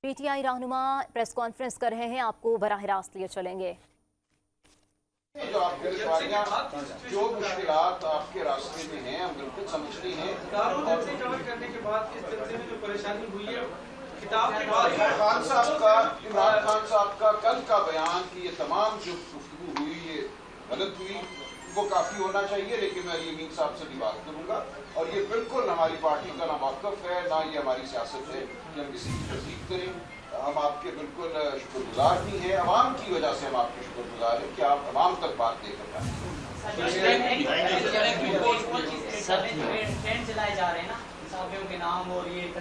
PTI रहनुमा press conference कर रहे हैं, आपको बराह रास्त लिए चलेंगे। जो आपकी दुश्वारियां, जो मुश्किलात आपके रास्ते में हैं, हम बिल्कुल समझते हैं। कवर करने के बाद इस सिलसिले में जो परेशानी हुई है, किताब के बाद इमरान खान साहब का कल का बयान कि ये तमाम जो गुफ्तगू हुई ये गलत हुई, वो काफ़ी होना चाहिए। लेकिन मैं अली अमीन साहब से भी बात करूँगा, और ये बिल्कुल हमारी पार्टी का ना मौक़िफ़ है, ना ये हमारी सियासत है कि हम किसी की तस्दीक करें। हम आपके बिल्कुल शुक्रगुजार भी हैं, अवाम की वजह से हम आपके शुक्रगुजार हैं कि आप अवाम तक बात लेकर जाएं।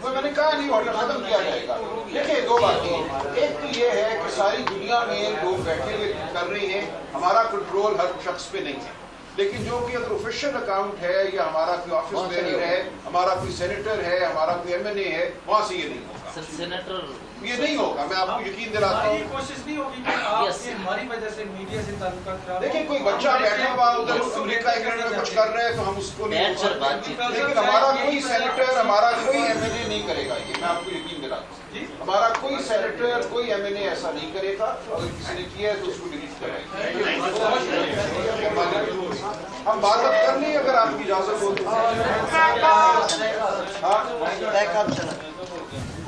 मैंने कहा नहीं, ऑर्डर खत्म किया जाएगा। देखिए, दो बातें, एक तो ये है कि सारी दुनिया में लोग बैठे हुए कर रहे हैं, हमारा कंट्रोल हर शख्स पे नहीं है। लेकिन जो कि अगर ऑफिशियल अकाउंट है या हमारा कोई ऑफिस बेरर है, हमारा कोई सेनेटर है, हमारा कोई एमएनए है, वहाँ से ये नहीं होगा। सेनेटर ये नहीं होगा, मैं आपको यकीन दिलाता हूँ। ये कोशिश नहीं होगी कि आप हमारी वजह से मीडिया से ताल्लुकात खराब। देखिए, कोई बच्चा बैठा हुआ उधर अमेरिका इंग्लैंड में कुछ कर रहा है तो हम उसको नहीं रोक सकते, लेकिन हमारा कोई सेनेटर, हमारा कोई एमएनए नहीं करेगा ये, मैं आपको यकीन दिलाता हूँ। हमारा कोई सेनेटर, कोई एमएनए ऐसा नहीं करेगा। अगर किसी ने किया है तो उसको डिलीट कराएंगे। हम बात अब कर लें, अगर आपकी इजाजत हो तो।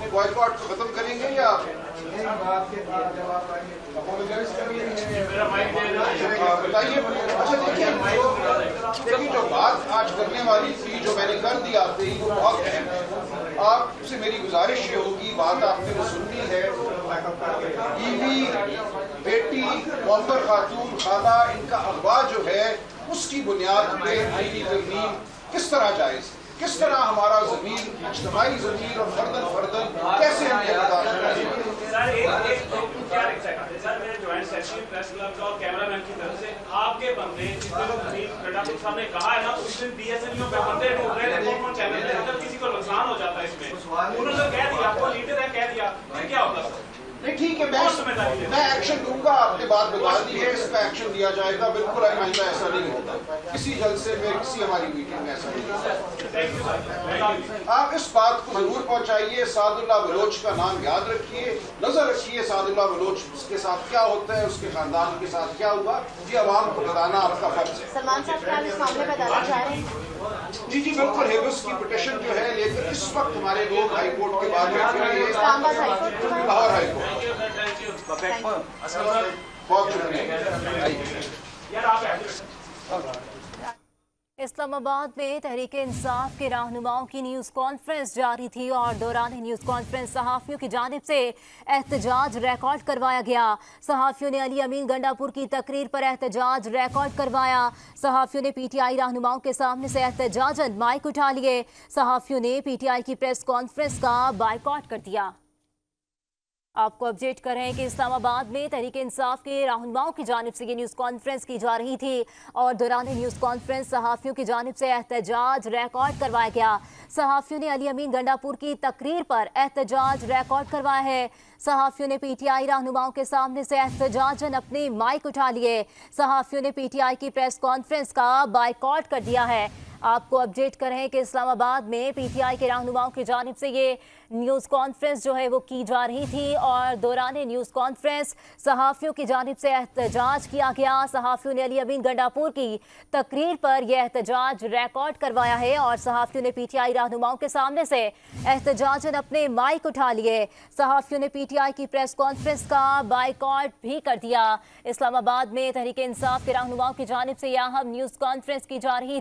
बॉयकॉट खत्म करेंगे या बताइए। अच्छा, देखिए जो बात आज करने वाली थी, जो मैंने कर दी आपसे, वो बहुत अहम है। आपसे मेरी गुजारिश ये होगी, बात आपने वो सुननी है। बीवी, बेटी, मोहम्मद खातून, खाला, इनका अगवा जो है, उसकी बुनियाद पे आईनी तरमीम किस तरह जायज़, किस तरह हमारा ज़मीन, इज्तिमाई ज़मीन और फर्दन फर्दन कैसे हम बर्दाश्त करेंगे। सर, मेरे ज्वाइंट सेक्रेटरी प्रेस क्लब और कैमरामैन की तरफ से आपके बंदे जिस दिन गड्ढापुर साहब ने कहा है ना, उस दिन बीएसएनयू पे बंदे ढूंढ रहे थे, कौन चैनल थे, अगर किसी को नुकसान हो जाता है इसमें, उन्होंने कह दिया, आपको लीडर है कह दिया, फिर क्या होगा सर? नहीं, ठीक है, मैं एक्शन लूंगा। आपने बात बता दी है, इस पर एक्शन लिया जाएगा। बिल्कुल आइंदा ऐसा नहीं होगा, किसी जलसे में, किसी हमारी मीटिंग में ऐसा नहीं होगा। आप इस बात को जरूर पहुंचाइए। सादुल्लाह बलोच का नाम याद रखिए, नजर रखिए सादुल्लाह बलोच के साथ क्या होता है, उसके खानदान के साथ क्या हुआ, ये अवाम को बताना आपका फर्ज है। सलमान साहब क्या इस मामले में अदालत जा रहे हैं? जी जी बिल्कुल, हेबस की पिटीशन जो है लेकर इस वक्त हमारे लोग हाई कोर्ट के बाद इस्लामाबाद हाई कोर्ट में है। Lahore high court. बहुत शुक्रिया। इस्लामाबाद में तहरीक इंसाफ के रहनुमाओं की न्यूज़ कॉन्फ्रेंस जारी थी और दौरान न्यूज़ कॉन्फ्रेंस सहाफ़ियों की जानिब से एहतजाज रिकॉर्ड करवाया गया। सहाफ़ियों ने अली अमीन गंडापुर की तकरीर पर एहतजाज रिकॉर्ड करवाया। सहाफ़ियों ने पीटीआई रहनुमाओं के सामने से एहतजाजन माइक उठा लिए। सहाफ़ियों ने पीटीआई की प्रेस कॉन्फ्रेंस का बायकॉट कर दिया। आपको अपडेट कर रहे हैं कि इस्लामाबाद में तहरीक इंसाफ के रहनुमाओं की जानिब से ये न्यूज़ कॉन्फ्रेंस की जा रही थी और दौरान न्यूज़ कॉन्फ्रेंस सहाफ़ियों की जानिब से एहतजाज रिकॉर्ड करवाया गया। सहाफ़ियों ने अली अमीन गंडापुर की तकरीर पर एहतजाज रिकॉर्ड करवाया है। सहाफ़ियों ने पीटीआई रहनुमाओं के सामने से एहतजाजन अपने माइक उठा लिए। सहाफ़ियों ने पीटीआई की प्रेस कॉन्फ्रेंस का बायकॉट कर दिया है। आपको अपडेट कर रहे हैं कि इस्लामाबाद में पीटीआई के रहनुमाओं की जानिब से ये न्यूज़ कॉन्फ्रेंस जो है वो की जा रही थी और दौरान न्यूज़ कॉन्फ्रेंस सहाफ़ियों की जानिब से एहतजाज किया गया। सहाफ़ियों ने अली अमीन गंडापुर की तकरीर पर यह एहतजाज रिकॉर्ड करवाया है और सहाफ़ियों ने पीटीआई रहनुमाओं के सामने से एहतजाजन अपने माइक उठा लिए। सहाफ़ियों ने पीटीआई की प्रेस कॉन्फ्रेंस का बायकॉट भी कर दिया। इस्लामाबाद में तहरीक इंसाफ के रहनुमाओं की जानिब से यह अहम न्यूज़ कॉन्फ्रेंस की जा रही